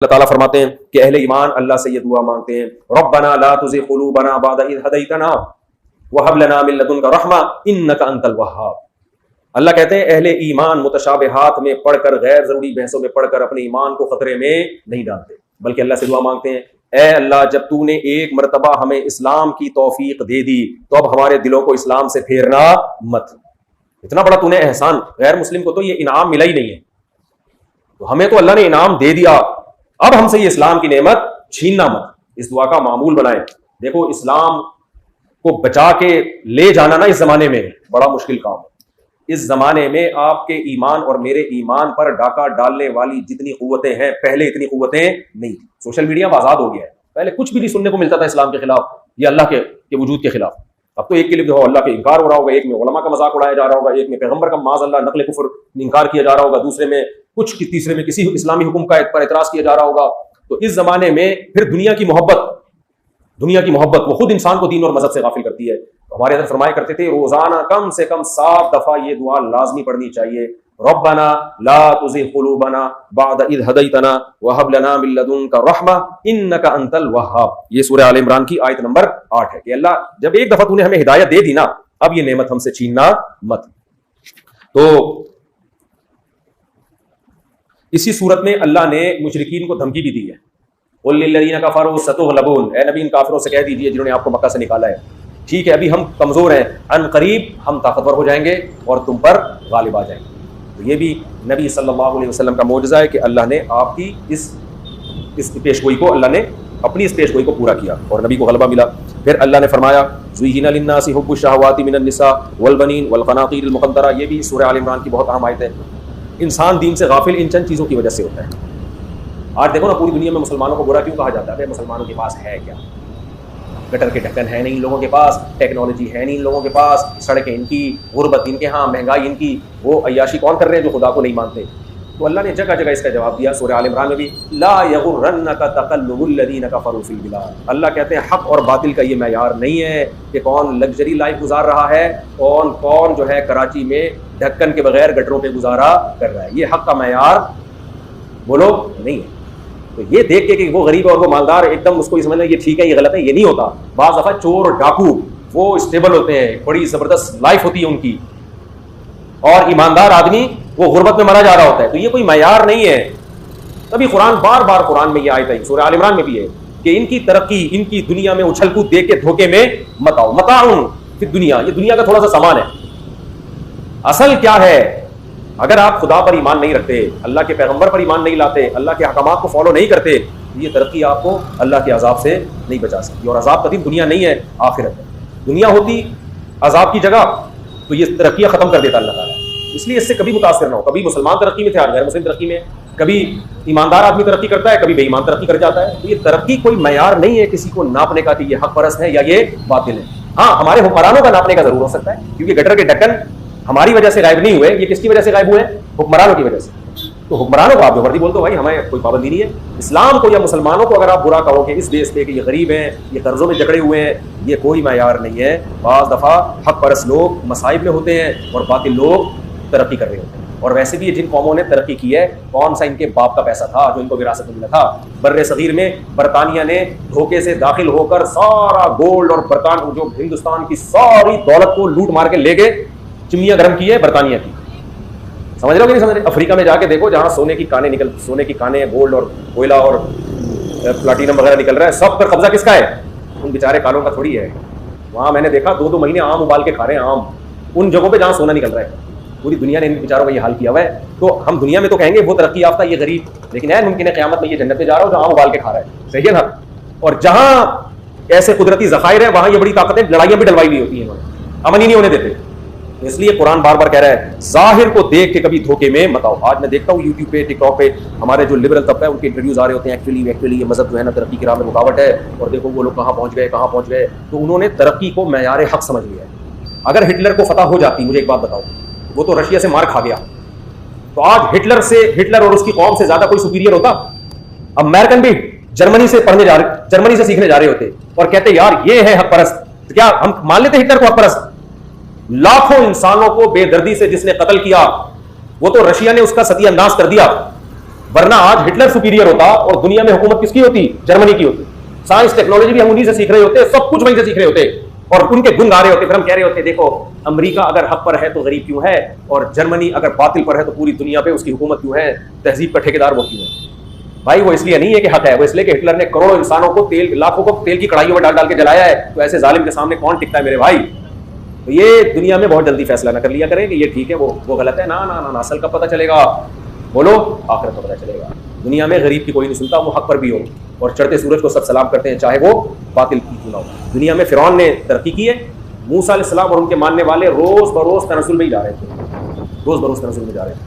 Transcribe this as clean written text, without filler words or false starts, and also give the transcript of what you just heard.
اللہ تعالیٰ فرماتے ہیں کہ اہل ایمان اللہ سے یہ دعا مانگتے ہیں، ربنا لا تزغ قلوبنا بعد اذ ہدیتنا وہب لنا من لدنک رحمہ انک انت الوہاب۔ اللہ کہتے ہیں اہل ایمان متشابہات میں پڑھ کر، غیر ضروری بحثوں میں پڑھ کر اپنے ایمان کو خطرے میں نہیں ڈالتے، بلکہ اللہ سے دعا مانگتے ہیں، اے اللہ جب تو نے ایک مرتبہ ہمیں اسلام کی توفیق دے دی تو اب ہمارے دلوں کو اسلام سے پھیرنا مت۔ اتنا بڑا تو نے احسان، غیر مسلم کو تو یہ انعام ملا ہی نہیں ہے، تو ہمیں تو اللہ نے انعام دے دیا، اب ہم سے یہ اسلام کی نعمت چھیننا مت۔ اس دعا کا معمول بنائیں۔ دیکھو اسلام کو بچا کے لے جانا نا اس زمانے میں بڑا مشکل کام ہے۔ اس زمانے میں آپ کے ایمان اور میرے ایمان پر ڈاکہ ڈالنے والی جتنی قوتیں ہیں پہلے اتنی قوتیں نہیں تھی۔ سوشل میڈیا آزاد ہو گیا ہے، پہلے کچھ بھی نہیں سننے کو ملتا تھا اسلام کے خلاف یا اللہ کے وجود کے خلاف۔ اب تو ایک کے لیے جو اللہ کے انکار ہو رہا ہوگا، ایک میں علماء کا مذاق اڑایا جا رہا ہوگا، ایک میں پیغمبر کا معاذ اللہ نقل کفر انکار کیا جا رہا ہوگا، دوسرے میں کچھ، تیسرے میں کسی اسلامی حکم کا پر اعتراض کیا جا رہا ہوگا۔ تو اس زمانے میں پھر دنیا کی محبت وہ خود انسان کو دین اور مذہب سے غافل کرتی ہے۔ ہمارے حضرت فرمایا کرتے تھے روزانہ کم سے کم 7 دفعہ یہ دعا لازمی پڑھنی چاہیے، ربنا لا تزغ قلوبنا بعد اذ ہدیتنا وہب لنا من لدنک رحمہ انک انت الوہاب۔ یہ سورہ آل عمران کی آیت نمبر 8 ہے کہ اللہ جب ایک دفعہ تو نے ہمیں ہدایت دے دی نا، اب یہ نعمت ہم سے چھیننا مت۔ تو اسی صورت میں اللہ نے مشرکین کو دھمکی بھی دی ہے، قل للذین کفروا ستغلبون، اے نبی ان کافروں سے کہہ دیجئے جنہوں نے آپ کو مکہ سے نکالا ہے، ٹھیک ہے ابھی ہم کمزور ہیں، ان قریب ہم طاقتور ہو جائیں گے اور تم پر غالب آ جائیں گے۔ تو یہ بھی نبی صلی اللہ علیہ وسلم کا معجزہ ہے کہ اللہ نے آپ کی اس پیشگوئی کو، اللہ نے اپنی اس پیشگوئی کو پورا کیا اور نبی کو غلبہ ملا۔ پھر اللہ نے فرمایا زُيِّنَ لِلنَّاسِ حُبُّ الشَّهَوَاتِ مِنَ النِّسَاءِ وَالْبَنِينَ وَالْقَنَاطِيرِ الْمُقَنطَرَةِ، یہ بھی سورہ آل عمران کی بہت اہم آیت ہے۔ انسان دین سے غافل ان چند چیزوں کی وجہ سے ہوتا ہے۔ آج دیکھو نا پوری دنیا میں مسلمانوں کو برا کیوں کہا جاتا ہے؟ مسلمانوں کے پاس ہے کیا؟ گٹر کے ڈھکن ہے نہیں ان لوگوں کے پاس، ٹیکنالوجی ہے نہیں ان لوگوں کے پاس، سڑکیں ان کی، غربت ان کے ہاں، مہنگائی ان کی، وہ عیاشی کون کر رہے ہیں جو خدا کو نہیں مانتے؟ تو اللہ نے جگہ جگہ اس کا جواب دیا۔ سورہ آل عمران میں بھی لا یغرنک تقلب الذین کفروا فی البلاد، اللہ کہتے ہیں حق اور باطل کا یہ معیار نہیں ہے کہ کون لگژری لائف گزار رہا ہے، کون جو ہے کراچی میں ڈھکن کے بغیر گٹروں پہ گزارا کر رہا ہے، یہ حق کا معیار بولو نہیں ہے۔ تو یہ دیکھ کے کہ وہ غریب ہے اور وہ مالدار، ایک دم اس کو سمجھنا یہ ٹھیک ہے یہ غلط ہے، یہ نہیں ہوتا۔ بعض دفعہ چور ڈاکو وہ اسٹیبل ہوتے ہیں، بڑی زبردست لائف ہوتی ہے ان کی، اور ایماندار آدمی وہ غربت میں مرا جا رہا ہوتا ہے۔ تو یہ کوئی معیار نہیں ہے۔ تبھی قرآن بار بار قرآن میں یہ آیت ہے، سورہ آل عمران میں بھی ہے کہ ان کی ترقی، ان کی دنیا میں اچھل کود دیکھ کے دھوکے میں مت آؤ۔ متاع فی الدنیا، یہ دنیا کا تھوڑا سا سامان ہے۔ اصل کیا ہے؟ اگر آپ خدا پر ایمان نہیں رکھتے، اللہ کے پیغمبر پر ایمان نہیں لاتے، اللہ کے احکامات کو فالو نہیں کرتے، یہ ترقی آپ کو اللہ کے عذاب سے نہیں بچا سکتی۔ اور عذاب قدیم دنیا نہیں ہے، آخرت ہے۔ دنیا ہوتی عذاب کی جگہ تو یہ ترقیاں ختم کر دیتا اللہ تعالیٰ۔ اس لیے اس سے کبھی متاثر نہ ہو۔ کبھی مسلمان ترقی میں تھے، آج غیر مسلم ترقی میں، کبھی ایماندار آدمی ترقی کرتا ہے، کبھی بے ایمان ترقی کر جاتا ہے۔ تو یہ ترقی کوئی معیار نہیں ہے کسی کو ناپنے کا کہ یہ حق پرست ہے یا یہ باطل ہے۔ ہاں ہمارے حکمرانوں کا ناپنے کا ضرور ہو سکتا ہے، کیونکہ گٹر کے ڈھکن ہماری وجہ سے غائب نہیں ہوئے، یہ کس کی وجہ سے غائب ہوئے؟ حکمرانوں کی وجہ سے۔ تو حکمرانوں کو آپ جو مرضی بول دو بھائی، ہمیں کوئی پابندی نہیں ہے۔ اسلام کو یا مسلمانوں کو اگر آپ برا کہو گے اس بیس پہ کہ یہ غریب ہیں، یہ قرضوں میں جکڑے ہوئے ہیں، یہ کوئی معیار نہیں ہے۔ بعض دفعہ حق پرست لوگ مصائب میں ہوتے ہیں اور باطل لوگ ترقی کر رہے ہوتے ہیں۔ اور ویسے بھی جن قوموں نے ترقی کی ہے، کون سا ان کے باپ کا پیسہ تھا جو ان کو وراثت میں ملا تھا؟ بر صغیر میں برطانیہ نے دھوکے سے داخل ہو کر سارا گولڈ اور جو ہندوستان کی ساری دولت کو لوٹ مار کے لے گئے، چمنیاں گرم کی ہے برطانیہ کی۔ سمجھ رہے ہو کہ نہیں سمجھ رہے؟ افریقہ میں جا کے دیکھو جہاں سونے کی کانیں گولڈ اور کوئلہ اور پلاٹینم وغیرہ نکل رہا ہے، سب پر قبضہ کس کا ہے؟ ان بیچارے کالوں کا تھوڑی ہے۔ وہاں میں نے دیکھا 2 مہینے آم ابال کے کھا رہے ہیں، آم ان جگہوں پہ جہاں سونا نکل رہا ہے۔ پوری دنیا نے ان بیچاروں کا یہ حال کیا ہوا ہے۔ تو ہم دنیا میں تو کہیں گے وہ ترقی یافتہ، یہ غریب، لیکن ہے ممکن ہے قیامت میں یہ جنت میں جا رہا ہو جہاں آم ابال کے کھا رہا ہے۔ صحیح ہے نا؟ اور جہاں ایسے قدرتی ذخائر ہیں وہاں یہ بڑی طاقتیں لڑائیاں بھی ڈلوائی ہوئی ہوتی ہیں، امن ہی نہیں ہونے دیتے۔ اس لیے قرآن بار بار کہہ رہا ہے ظاہر کو دیکھ کے کبھی دھوکے میں مت آؤ۔ آج میں دیکھتا ہوں یوٹیوب پہ، ٹک ٹاک پہ ہمارے جو لبرل طبقہ ہے ان کے انٹرویوز آ رہے ہوتے ہیں، ایکچولی یہ مذہب جو ہے نا ترقی کی راہ میں رکاوٹ ہے، اور دیکھو وہ لوگ کہاں پہنچ گئے۔ تو انہوں نے ترقی کو معیار حق سمجھ لیا ہے۔ اگر ہٹلر کو فتح ہو جاتی، مجھے ایک بات بتاؤ، وہ تو رشیا سے مار کھا گیا، تو آج ہٹلر اور اس کی قوم سے زیادہ کوئی سپیریئر ہوتا؟ امریکن بھی جرمنی سے سیکھنے جا رہے ہوتے اور کہتے یار یہ ہے حق پرست، تو کیا ہم مان لیتے ہٹلر کو حق پرست؟ لاکھوں انسانوں کو بے دردی سے جس نے قتل کیا، وہ تو رشیا نے اس کا ستیہ ناش کر دیا۔ ورنہ آج ہٹلر سپیریئر ہوتا اور دنیا میں حکومت کس کی ہوتی؟ جرمنی کی ہوتی. سائنس ٹیکنالوجی بھی ہم انہیں سے سیکھ رہے ہوتے, سب کچھ وہیں سے سیکھ رہے ہوتے اور ان کے گن گا رہے ہوتے. پھر ہم کہہ رہے ہوتے دیکھو امریکہ اگر حق پر ہے تو غریب کیوں ہے, اور جرمنی اگر باطل پر ہے تو پوری دنیا پہ اس کی حکومت کیوں ہے, تہذیب کا ٹھیکیدار وہ کیوں ہے. بھائی وہ اس لیے نہیں ہے کہ حق ہے, وہ اس لیے کہ ہٹلر نے کروڑوں انسانوں کو لاکھوں کو تیل کی کڑھائیوں میں ڈال ڈال کے جلایا ہے. تو ایسے ظالم کے سامنے کون ٹکتا ہے میرے بھائی؟ تو یہ دنیا میں بہت جلدی فیصلہ نہ کر لیا کریں کہ یہ ٹھیک ہے وہ غلط ہے. نہ اصل کا پتہ چلے گا, بولو آخرت کا پتہ چلے گا. دنیا میں غریب کی کوئی نہیں سنتا, وہ حق پر بھی ہو, اور چڑھتے سورج کو سب سلام کرتے ہیں چاہے وہ باطل کیوں نہ ہو. دنیا میں فرعون نے ترقی کی ہے, موسیٰ علیہ السلام اور ان کے ماننے والے روز بروز تنزل میں ہی جا رہے تھے, روز بروز تنزل میں جا رہے تھے.